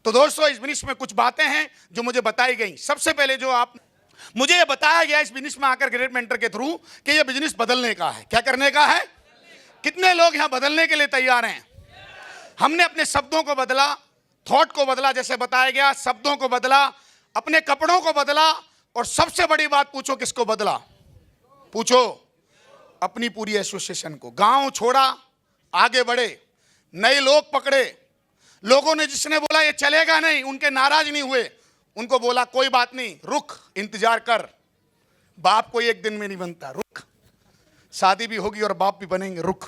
तो दोस्तों, इस बिजनेस में कुछ बातें हैं जो मुझे बताई गई। सबसे पहले जो मुझे ये बताया गया इस बिजनेस में आकर ग्रेट मेंटर के थ्रू कि ये बिजनेस बदलने का है। क्या करने का है? कितने लोग यहां बदलने के लिए तैयार हैं? हमने अपने शब्दों को बदला, थॉट को बदला, जैसे बताया गया, शब्दों को बदला, अपने कपड़ों को बदला, और सबसे बड़ी बात पूछो किसको बदला? पूछो अपनी पूरी एसोसिएशन को। गांव छोड़ा, आगे बढ़े, नए लोग पकड़े। लोगों ने जिसने बोला ये चलेगा नहीं, उनके नाराज नहीं हुए, उनको बोला कोई बात नहीं, रुक, इंतजार कर, बाप कोई एक दिन में नहीं बनता, रुक, शादी भी होगी और बाप भी बनेंगे, रुक।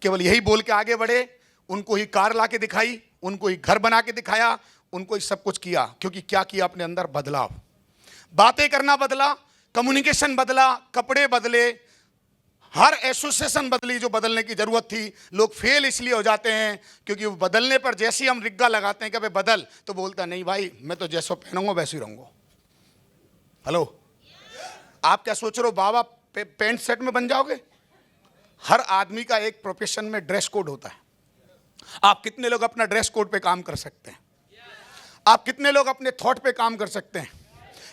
केवल यही बोल के आगे बढ़े। उनको ही कार ला के दिखाई, उनको ही घर बना के दिखाया, उनको ही सब कुछ किया। क्योंकि क्या किया? अपने अंदर बदलाव, बातें करना बदला, कम्युनिकेशन बदला, कपड़े बदले, हर एसोसिएशन बदली जो बदलने की जरूरत थी। लोग फेल इसलिए हो जाते हैं क्योंकि वो बदलने पर जैसे ही हम रिग्गा लगाते हैं कि भाई बदल, तो बोलता नहीं भाई मैं तो जैसा पहनूंगा वैसे ही रहूंगा। हेलो, आप क्या सोच रहे हो बाबा पैंट शर्ट में बन जाओगे? हर आदमी का एक प्रोफेशन में ड्रेस कोड होता है। आप कितने लोग अपना ड्रेस कोड पे काम कर सकते हैं? आप कितने लोग अपने थॉट पे काम कर सकते हैं?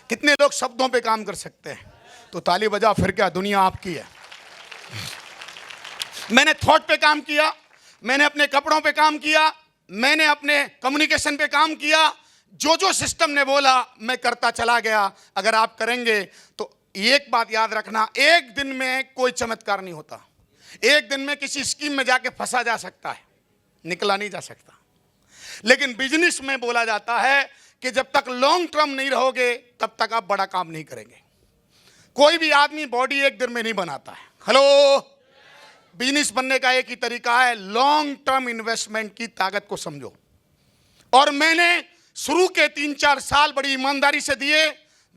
कितने लोग शब्दों पे काम कर सकते हैं? तो ताली बजा, फिर क्या, दुनिया आपकी है। मैंने थॉट पे काम किया, मैंने अपने कपड़ों पे काम किया, मैंने अपने कम्युनिकेशन पे काम किया। जो जो सिस्टम ने बोला मैं करता चला गया। अगर आप करेंगे तो एक बात याद रखना, एक दिन में कोई चमत्कार नहीं होता। एक दिन में किसी स्कीम में जाके फंसा जा सकता है, निकला नहीं जा सकता। लेकिन बिजनेस में बोला जाता है कि जब तक लॉन्ग टर्म नहीं रहोगे तब तक आप बड़ा काम नहीं करेंगे। कोई भी आदमी बॉडी एक दिन में नहीं बनाता है। हेलो, बिजनेस बनने का एक ही तरीका है, लॉन्ग टर्म इन्वेस्टमेंट की ताकत को समझो। और मैंने शुरू के 3-4 साल बड़ी ईमानदारी से दिए,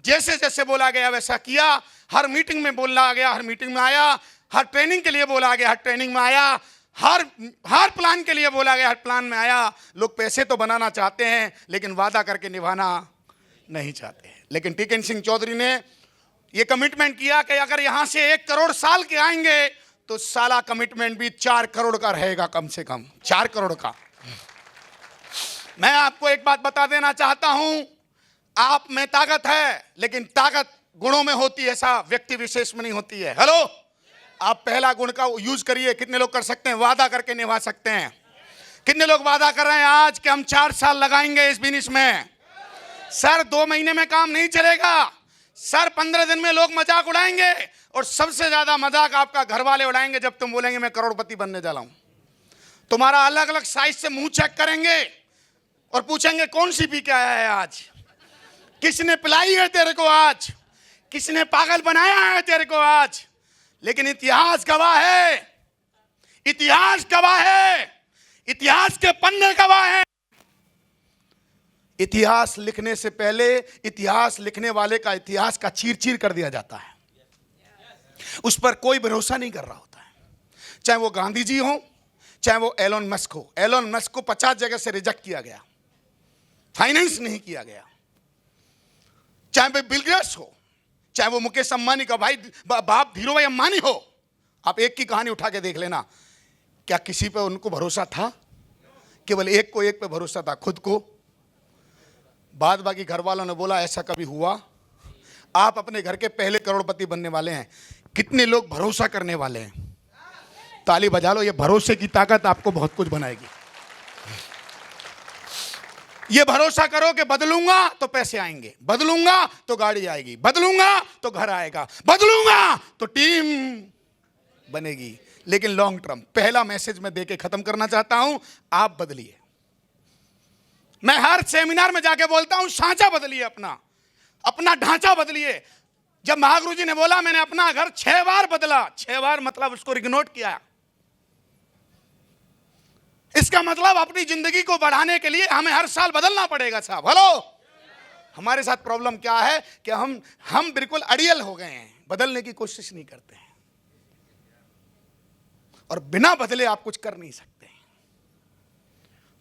जैसे जैसे बोला गया वैसा किया। हर मीटिंग में बोला गया, हर मीटिंग में आया। हर ट्रेनिंग के लिए बोला गया, हर ट्रेनिंग में आया। हर प्लान के लिए बोला गया, हर प्लान में आया। लोग पैसे तो बनाना चाहते हैं लेकिन वादा करके निभाना नहीं चाहते हैं। लेकिन टिकन सिंह चौधरी ने यह कमिटमेंट किया कि अगर यहां से 1 करोड़ साल के आएंगे तो साला कमिटमेंट भी 4 करोड़ का रहेगा, कम से कम 4 करोड़ का। मैं आपको एक बात बता देना चाहता हूं, आप में ताकत है लेकिन ताकत गुणों में होती है, ऐसा व्यक्ति विशेष में नहीं होती है। हेलो, आप पहला गुण का यूज करिए। कितने लोग कर सकते हैं? वादा करके निभा सकते हैं। कितने लोग वादा कर रहे हैं आज कि हम 4 साल लगाएंगे इस बिजनेस में? सर 2 महीने में काम नहीं चलेगा सर, 15 दिन में लोग मजाक उड़ाएंगे। और सबसे ज्यादा मजाक आपका घर वाले उड़ाएंगे जब तुम बोलेंगे मैं करोड़पति बनने जा रहा हूं। तुम्हारा अलग अलग साइज से मुंह चेक करेंगे और पूछेंगे कौन सी पी के आया है आज, किसने पिलाई है तेरे को आज, किसने पागल बनाया है तेरे को आज। लेकिन इतिहास गवाह है, इतिहास गवाह है, इतिहास के पन्ने गवाह हैं। इतिहास लिखने से पहले इतिहास लिखने वाले का इतिहास का चीर चीर कर दिया जाता है। उस पर कोई भरोसा नहीं कर रहा होता है। चाहे वो गांधी जी हो, चाहे वो एलोन मस्क हो। एलोन मस्क को 50 जगह से रिजेक्ट किया गया, फाइनेंस नहीं किया गया। चाहे वो बिल गेट्स हो, चाहे वो मुकेश अंबानी का भाई बाप धीरू भाई अंबानी हो। आप एक की कहानी उठा के देख लेना, क्या किसी पे उनको भरोसा था? केवल एक पे भरोसा था, खुद को। बाद बाकी घर वालों ने बोला ऐसा कभी हुआ? आप अपने घर के पहले करोड़पति बनने वाले हैं। कितने लोग भरोसा करने वाले हैं? ताली बजा लो। ये भरोसे की ताकत आपको बहुत कुछ बनाएगी। ये भरोसा करो कि बदलूंगा तो पैसे आएंगे, बदलूंगा तो गाड़ी आएगी, बदलूंगा तो घर आएगा, बदलूंगा तो टीम बनेगी। लेकिन लॉन्ग टर्म। पहला मैसेज मैं देके खत्म करना चाहता हूं, आप बदलिए। मैं हर सेमिनार में जाके बोलता हूं, सांचा बदलिए, अपना ढांचा बदलिए। जब महागुरु जी ने बोला मैंने अपना घर 6 बार बदला, 6 बार मतलब उसको रिग्नोट किया। इसका मतलब अपनी जिंदगी को बढ़ाने के लिए हमें हर साल बदलना पड़ेगा साहब। हेलो, हमारे साथ प्रॉब्लम क्या है कि हम बिल्कुल अड़ियल हो गए हैं, बदलने की कोशिश नहीं करते हैं। और बिना बदले आप कुछ कर नहीं सकते।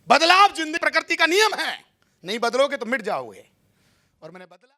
बदलाव जिंदगी प्रकृति का नियम है, नहीं बदलोगे तो मिट जाओगे। और मैंने बदला।